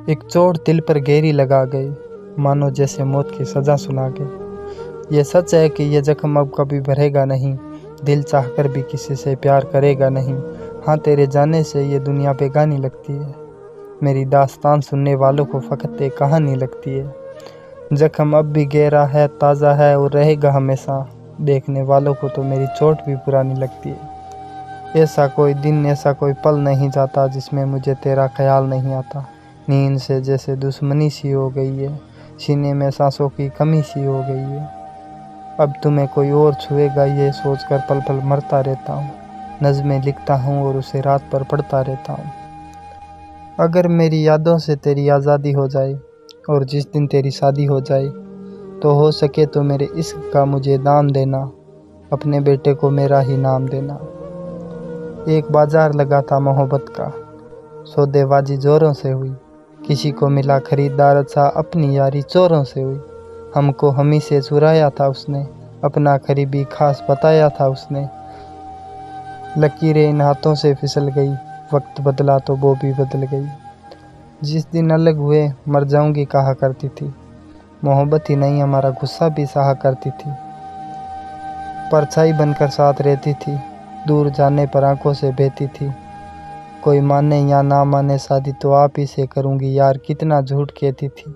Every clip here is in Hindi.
एक चोट दिल पर गहरी लगा गई, मानो जैसे मौत की सज़ा सुना गई। ये सच है कि ये जख्म अब कभी भरेगा नहीं, दिल चाहकर भी किसी से प्यार करेगा नहीं। हाँ, तेरे जाने से ये दुनिया बेगानी लगती है। मेरी दास्तान सुनने वालों को फ़कत एक कहानी लगती है। जख्म अब भी गहरा है, ताज़ा है और रहेगा हमेशा। देखने वालों को तो मेरी चोट भी पुरानी लगती है। ऐसा कोई दिन, ऐसा कोई पल नहीं जाता जिसमें मुझे तेरा ख्याल नहीं आता। नींद से जैसे दुश्मनी सी हो गई है, सीने में सांसों की कमी सी हो गई है। अब तुम्हें कोई और छुएगा ये सोचकर पल पल मरता रहता हूँ। नज़्में लिखता हूँ और उसे रात पर पढ़ता रहता हूँ। अगर मेरी यादों से तेरी आज़ादी हो जाए और जिस दिन तेरी शादी हो जाए, तो हो सके तो मेरे इश्क का मुझे दाम देना, अपने बेटे को मेरा ही नाम देना। एक बाजार लगा था मोहब्बत का, सौदेबाजी जोरों से हुई। किसी को मिला खरीदार अच्छा, अपनी यारी चोरों से हुई। हमको हमी से चुराया था उसने, अपना करीबी खास बताया था उसने। लकीरें इन हाथों से फिसल गई, वक्त बदला तो वो भी बदल गई। जिस दिन अलग हुए मर जाऊंगी कहा करती थी, मोहब्बत ही नहीं हमारा गुस्सा भी सहा करती थी। परछाई बनकर साथ रहती थी, दूर जाने पर आंखों से बहती थी। कोई माने या ना माने शादी तो आप ही से करूंगी यार, कितना झूठ कहती थी।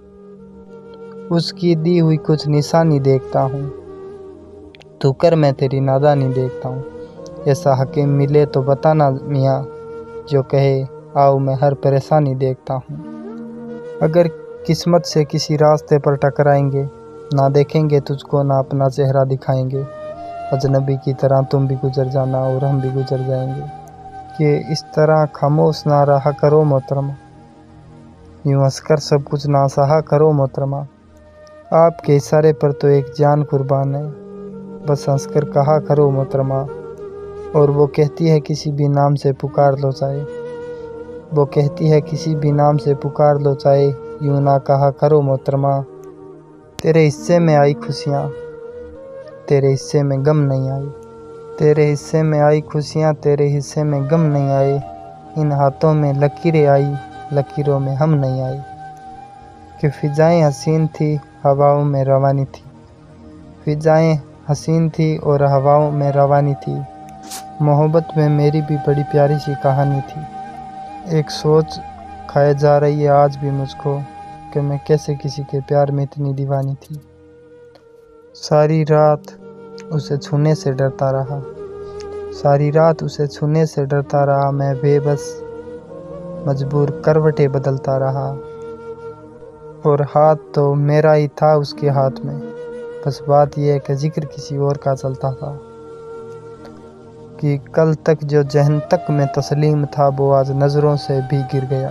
उसकी दी हुई कुछ निशानी देखता हूँ, तू कर मैं तेरी नादानी देखता हूँ। ऐसा हकीम मिले तो बताना मियाँ, जो कहे आओ मैं हर परेशानी देखता हूँ। अगर किस्मत से किसी रास्ते पर टकराएंगे, ना देखेंगे तुझको ना अपना चेहरा दिखाएंगे। अजनबी की तरह तुम भी गुजर जाना और हम भी गुजर जाएंगे। कि इस तरह खामोश ना रहा करो मोहतरमा, यूँ हंसकर सब कुछ ना सहा करो मोहतरमा। आपके इशारे पर तो एक जान कुर्बान है, बस हंसकर कहा करो मोहतरमा। और वो कहती है किसी भी नाम से पुकार लो चाहे, वो कहती है किसी भी नाम से पुकार लो चाहे, यूँ ना कहा करो मोहतरमा। तेरे हिस्से में आई खुशियाँ, तेरे हिस्से में गम नहीं आई। तेरे हिस्से में आई खुशियाँ, तेरे हिस्से में गम नहीं आए। इन हाथों में लकीरें आई, लकीरों में हम नहीं आए। कि फ़िज़ाएं हसीन थी, हवाओं में रवानी थी। फ़िज़ाएं हसीन थी और हवाओं में रवानी थी। मोहब्बत में मेरी भी बड़ी प्यारी सी कहानी थी। एक सोच खाए जा रही है आज भी मुझको, कि मैं कैसे किसी के प्यार में इतनी दीवानी थी। सारी रात उसे छूने से डरता रहा, सारी रात उसे छूने से डरता रहा। मैं बेबस मजबूर करवटें बदलता रहा, और हाथ तो मेरा ही था उसके हाथ में। बस बात यह है कि जिक्र किसी और का चलता था। कि कल तक जो जहन तक में तस्लीम था वो आज नज़रों से भी गिर गया।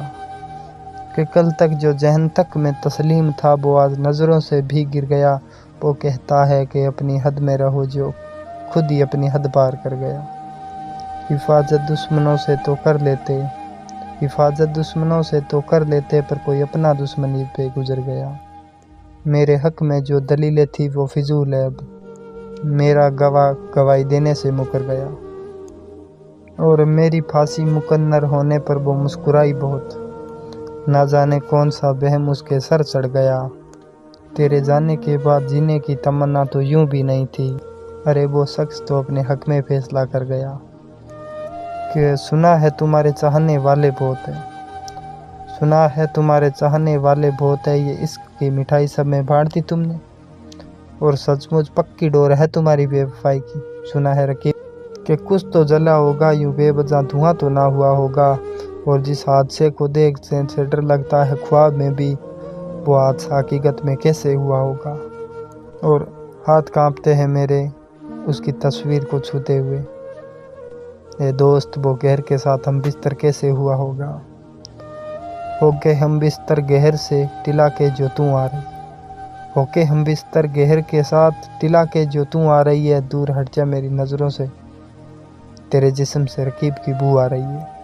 कि कल तक जो जहन तक में तस्लीम था वो आज नज़रों से भी गिर गया। वो कहता है कि अपनी हद में रहो, जो खुद ही अपनी हद पार कर गया। हिफाजत दुश्मनों से तो कर लेते, हिफाजत दुश्मनों से तो कर लेते, पर कोई अपना दुश्मनी पे गुजर गया। मेरे हक में जो दलीलें थी वो फिजूल है, अब मेरा गवाह गवाही देने से मुकर गया। और मेरी फांसी मुकन्नर होने पर वो मुस्कुराई बहुत, ना जाने कौन सा वहम उसके सर चढ़ गया। तेरे जाने के बाद जीने की तमन्ना तो यूं भी नहीं थी, अरे वो शख्स तो अपने हक में फैसला कर गया। कि सुना है तुम्हारे चाहने वाले बहुत हैं, सुना है तुम्हारे चाहने वाले बहुत है, ये इश्क की मिठाई सब में बांट दी तुमने। और सचमुच पक्की डोर है तुम्हारी बेवफाई की। सुना है रकीब कि कुछ तो जला होगा, यूं बेवजह धुआं तो ना हुआ होगा। और जिस हादसे को देख से डर लगता है ख्वाब में भी, वो हादसा हकीकत में कैसे हुआ होगा। और हाथ कांपते हैं मेरे उसकी तस्वीर को छूते हुए। ए दोस्त, वो गहर के साथ हम बिस्तर कैसे हुआ होगा। हो गए हम बिस्तर गहर से टिला के जो तू आ रही, हो के हम बिस्तर गहर के साथ टिला के जो तू आ रही है। दूर हट जा मेरी नज़रों से, तेरे जिस्म से रकीब की बू आ रही है।